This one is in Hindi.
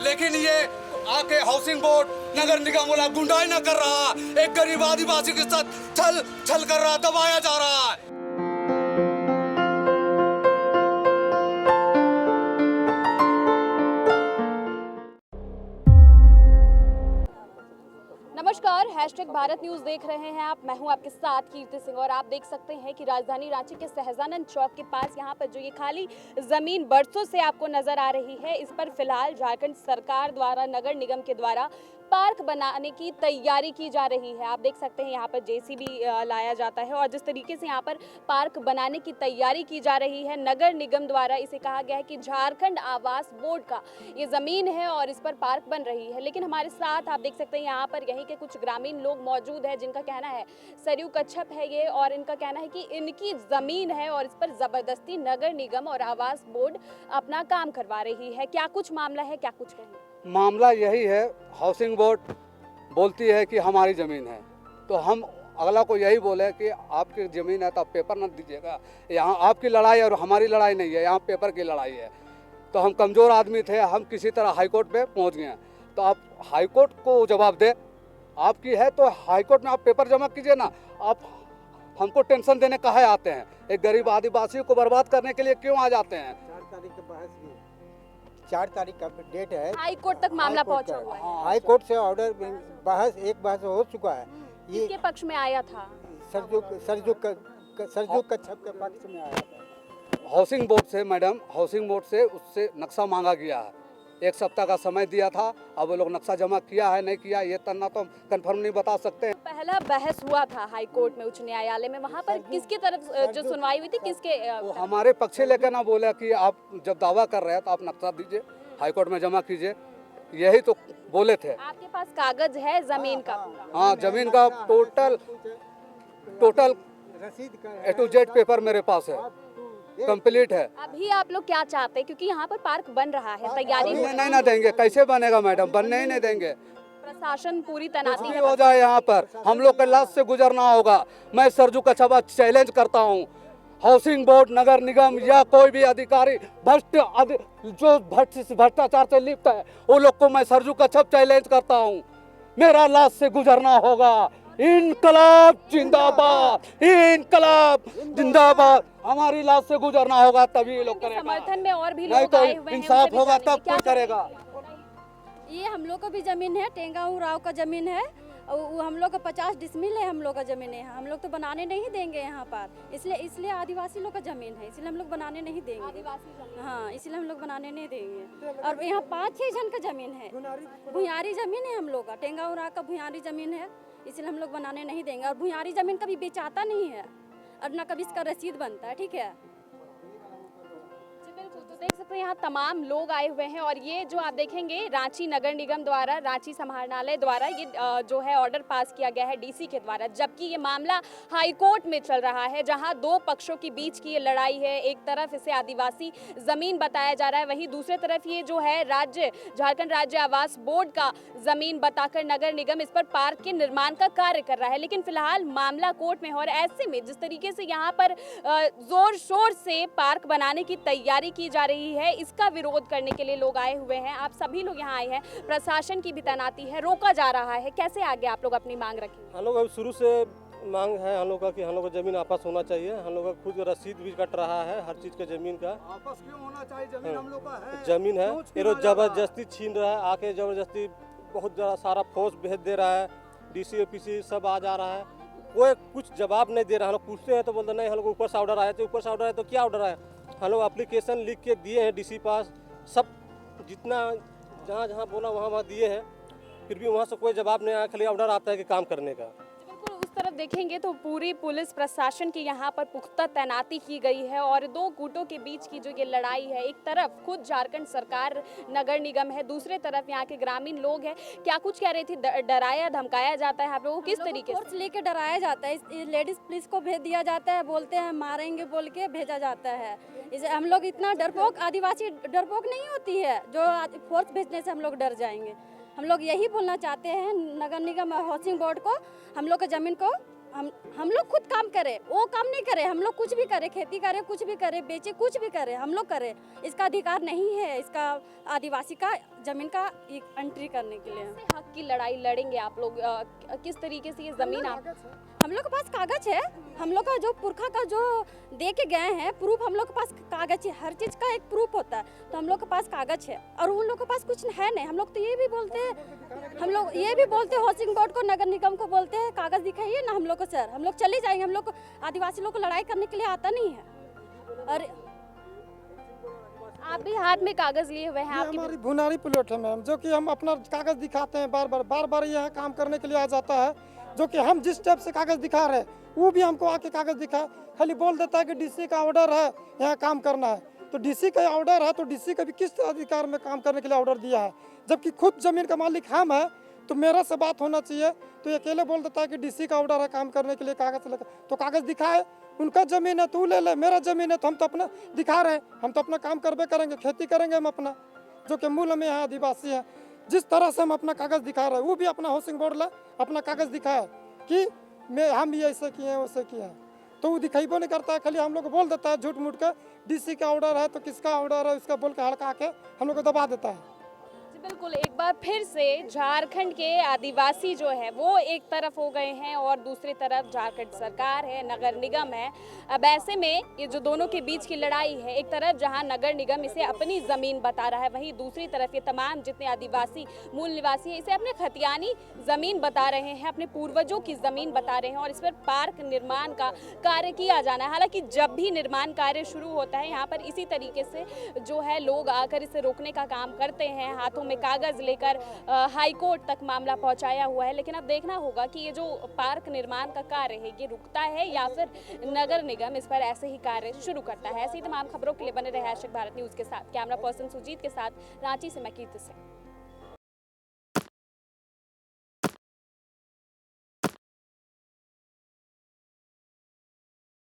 लेकिन ये आके हाउसिंग बोर्ड नगर निगम वाला गुंडाई ना कर रहा, एक गरीब आदिवासी के साथ छल छल कर रहा, दबाया जा रहा है। नमस्कार, #भारत न्यूज़ देख रहे हैं आप। मैं हूं आपके साथ कीर्ति सिंह और आप देख सकते हैं कि राजधानी रांची के सहजानंद चौक के पास यहां पर जो ये खाली ज़मीन बरसों से आपको नज़र आ रही है, इस पर फिलहाल झारखंड सरकार द्वारा नगर निगम के द्वारा पार्क बनाने की तैयारी की जा रही है। आप देख सकते हैं यहाँ पर जेसीबी लाया जाता है और जिस तरीके से यहाँ पर पार्क बनाने की तैयारी की जा रही है, नगर निगम द्वारा इसे कहा गया है कि झारखंड आवास बोर्ड का ये ज़मीन है और इस पर पार्क बन रही है। लेकिन हमारे साथ आप देख सकते हैं यहाँ पर यहीं के कुछ ग्रामीण लोग मौजूद हैं जिनका कहना है सरयू कच्छप है ये, और इनका कहना है कि इनकी ज़मीन है और इस पर ज़बरदस्ती नगर निगम और आवास बोर्ड अपना काम करवा रही है। क्या कुछ मामला है, क्या कुछ कहें? मामला यही है, हाउसिंग बोर्ड बोलती है कि हमारी ज़मीन है, तो हम अगला को यही बोले कि आपकी ज़मीन है तो आप पेपर न दीजिएगा। यहाँ आपकी लड़ाई और हमारी लड़ाई नहीं है, यहाँ पेपर की लड़ाई है। तो हम कमज़ोर आदमी थे, हम किसी तरह हाई कोर्ट पे पहुँच गए। तो आप हाई कोर्ट को जवाब दे, आपकी है तो हाई कोर्ट में आप पेपर जमा कीजिए ना। आप हमको टेंशन देने काहे आते हैं? एक गरीब आदिवासी को बर्बाद करने के लिए क्यों आ जाते हैं? 4 तारीख का डेट है। हाई कोर्ट तक मामला पहुंचा हुआ है। हाई कोर्ट से ऑर्डर एक बहस हो चुका है। ये किसके पक्ष में आया था? सरजू कच्छप के पक्ष में आया था। हाउसिंग बोर्ड से मैडम, हाउसिंग बोर्ड से उससे नक्शा मांगा गया है। 1 सप्ताह का समय दिया था, अब वो लोग नक्शा जमा किया है नहीं किया ये तना तो हम कंफर्म नहीं बता सकते। पहला बहस हुआ था हाई कोर्ट में, उच्च न्यायालय में, वहाँ पर किसकी तरफ जो सुनवाई हुई थी, किसके वो हमारे पक्ष लेकर ना बोला कि आप जब दावा कर रहे हैं तो आप नक्शा दीजिए, हाई कोर्ट में जमा कीजिए, यही तो बोले थे। आपके पास कागज है जमीन का? हाँ, जमीन का total A to Z paper मेरे पास है, कंप्लीट है। अभी आप लोग क्या चाहते हैं, क्योंकि यहाँ पर पार्क बन रहा है, तैयारी हो नहीं ना देंगे, कैसे बनेगा मैडम? बनने ही नहीं देंगे। प्रशासन पूरी तैनाती कुछ भी है। हो जाए यहाँ पर हम लोग के लाश से गुजरना होगा। मैं सरजू कच्छप चैलेंज करता हूँ, हाउसिंग बोर्ड, नगर निगम या कोई भी अधिकारी जो भ्रष्टाचार से लिप्त है, वो लोग को मैं सरजू कच्छप चैलेंज करता हूँ। मेरा लाश से गुजरना होगा। इनकलाब जिंदाबाद, इनकलाब जिंदाबाद। हमारी लाश से गुजरना होगा तभी ये लोग करेगा। समर्थन में और भी नहीं लोग तो आए हुए हैं, इंसाफ उनसे भी होगा जानेंगे। तब कोई करेगा। ये हम लोग का भी ज़मीन है, टेंगाऊ राव का ज़मीन है, और हम लोग का 50 डिसमिल है, हम लोग का ज़मीन है। हम लोग तो बनाने नहीं देंगे यहाँ पर, इसलिए आदिवासी लोग का ज़मीन है, इसलिए हम लोग बनाने नहीं देंगे। हाँ, इसलिए हम लोग बनाने नहीं देंगे। और यहाँ 5-6 जन का ज़मीन है, भुयारी ज़मीन है हम लोग का, टेंगाऊ राव का भुयारी ज़मीन है, इसलिए हम लोग बनाने नहीं देंगे। और भुयारी ज़मीन कभी बेचाता नहीं है और ना कभी इसका रसीद बनता है, ठीक है। तो देख सकते हैं यहाँ तमाम लोग आए हुए हैं और ये जो आप देखेंगे रांची नगर निगम द्वारा, रांची समाहरणालय द्वारा ये जो है ऑर्डर पास किया गया है डीसी के द्वारा, जबकि ये मामला हाई कोर्ट में चल रहा है जहां 2 पक्षों के बीच की ये लड़ाई है। एक तरफ इसे आदिवासी ज़मीन बताया जा रहा है, वहीं दूसरे तरफ ये जो है झारखंड राज्य आवास बोर्ड का ज़मीन बताकर नगर निगम इस पर पार्क के निर्माण का कार्य कर रहा है। लेकिन फिलहाल मामला कोर्ट में है और ऐसे में जिस तरीके से यहाँ पर जोर शोर से पार्क बनाने की तैयारी की जा रही है, इसका विरोध करने के लिए लोग आए हुए हैं। आप सभी लोग यहाँ आए हैं, प्रशासन की भी तैनाती है, रोका जा रहा है। कैसे आगे आप लोग अपनी मांग रखेंगे? हम लोग अब शुरू से मांग है हम लोग का कि हम लोग का ज़मीन आपस होना चाहिए। हम लोग का खुद का रसीद भी कट रहा है हर चीज़ के ज़मीन का। आपस क्यों होना चाहिए? जमीन हम लोग का है। ज़मीन है, ये लोग ज़बरदस्ती छीन रहा है, आके ज़बरदस्ती बहुत ज़्यादा सारा फोर्स भेज दे रहा है, डीसी ओपीसी सब आ जा रहा है, कोई कुछ जवाब नहीं दे रहा है। हम लोग पूछते हैं तो बोलते नहीं, हम लोग ऊपर से ऑर्डर आया, तो ऊपर से ऑर्डर आया तो क्या ऑर्डर आया? हम लोग एप्लीकेशन लिख के दिए हैं डीसी पास, सब जितना जहाँ जहाँ बोला वहाँ वहाँ दिए हैं, फिर भी वहाँ से कोई जवाब नहीं आया, खाली ऑर्डर आता है कि काम करने का। बिल्कुल, उस तरफ देखेंगे तो पूरी पुलिस प्रशासन की यहाँ पर पुख्ता तैनाती की गई है और 2 गुटों के बीच की जो ये लड़ाई है, एक तरफ खुद झारखंड सरकार नगर निगम है, दूसरे तरफ यहाँ के ग्रामीण लोग हैं। क्या कुछ कह रही थी, डराया धमकाया जाता है आप लोगों को किस तरीके से? फोर्स लेके डराया जाता है, लेडीज पुलिस को भेज दिया जाता है, बोलते हैं मारेंगे बोल के भेजा जाता है। इसे हम लोग इतना डरपोक, आदिवासी डरपोक नहीं होती है जो फोर्स भेजने से हम लोग डर जाएंगे। हम लोग यही बोलना चाहते हैं नगर निगम और हाउसिंग बोर्ड को, हम लोग के ज़मीन को हम लोग खुद काम करें, वो काम नहीं करे, हम लोग कुछ भी करें, खेती करें, कुछ भी करें, बेचे, कुछ भी करें, हम लोग करें, इसका अधिकार नहीं है, इसका आदिवासी का जमीन का एंट्री करने के लिए। कैसे हक की लड़ाई लड़ेंगे आप लोग? किस तरीके से ये जमीन आप हम लोग के पास कागज है, हम लोग का जो पुरखा का जो दे के गए हैं प्रूफ, हम लोग के पास कागज है, हर चीज़ का एक प्रूफ होता है, तो हम लोग के पास कागज है और उन लोग के पास कुछ है नहीं। हम लोग तो ये भी बोलते हैं, हम लोग ये भी बोलते हैं हाउसिंग बोर्ड को, नगर निगम को बोलते हैं कागज दिखाइए ना हम लोग को सर, हम लोग चले जाएंगे, हम लोग को आदिवासी लोग को लड़ाई करने के लिए आता नहीं है। और आप भी हाथ में कागज लिए हुए हैं, ये आपकी हमारी भुनारी प्लॉट है मैम, जो कि हम अपना कागज दिखाते हैं बार बार यहाँ काम करने के लिए आ जाता है, जो कि हम जिस टाइप से कागज दिखा रहे हैं वो भी हमको आके कागज दिखाए, खाली बोल देता है कि डीसी का ऑर्डर है यहाँ काम करना है, तो डीसी का ऑर्डर है तो डीसी का भी किस अधिकार में काम करने के लिए ऑर्डर दिया है, जबकि खुद जमीन का मालिक हम है, तो मेरा से बात होना चाहिए। तो ये अकेले बोल देता है कि डीसी का ऑर्डर है काम करने के लिए, कागज लेकर, तो कागज दिखाए, उनका जमीन है तू ले ले, मेरा जमीन है तो हम तो अपना दिखा रहे हैं, हम तो अपना काम करबे करेंगे, खेती करेंगे हम अपना, जो कि मूल में यहाँ आदिवासी है। जिस तरह से हम अपना कागज दिखा रहे हैं वो भी अपना हाउसिंग बोर्ड ला अपना कागज दिखाए कि हम ये ऐसे किए हैं वैसे किए हैं, तो वो दिखाइबो नहीं करता है, खाली हम लोग को बोल देता है झूठ मूठ के डीसी का ऑर्डर है तो किसका ऑर्डर है उसका बोल के हड़का के हम लोग को दबा देता है। बिल्कुल, एक बार फिर से झारखंड के आदिवासी जो है वो एक तरफ हो गए हैं और दूसरी तरफ झारखंड सरकार है, नगर निगम है। अब ऐसे में ये जो दोनों के बीच की लड़ाई है, एक तरफ जहां नगर निगम इसे अपनी ज़मीन बता रहा है, वहीं दूसरी तरफ ये तमाम जितने आदिवासी मूल निवासी हैं इसे अपने खतियानी ज़मीन बता रहे हैं, अपने पूर्वजों की ज़मीन बता रहे हैं और इस पर पार्क निर्माण का कार्य किया जाना है। हालांकि जब भी निर्माण कार्य शुरू होता है यहाँ पर इसी तरीके से जो है लोग आकर इसे रोकने का काम करते हैं, हाथों में कागज लेकर हाई कोर्ट तक मामला पहुंचाया हुआ है। लेकिन अब देखना होगा कि ये जो पार्क निर्माण का कार्य है ये रुकता है या फिर नगर निगम इस पर ऐसे ही कार्य शुरू करता है। ऐसी तमाम खबरों के लिए बने रहे #भारत न्यूज़ के साथ। कैमरा पर्सन सुजीत के साथ रांची से मैं कीर्ति सिंह।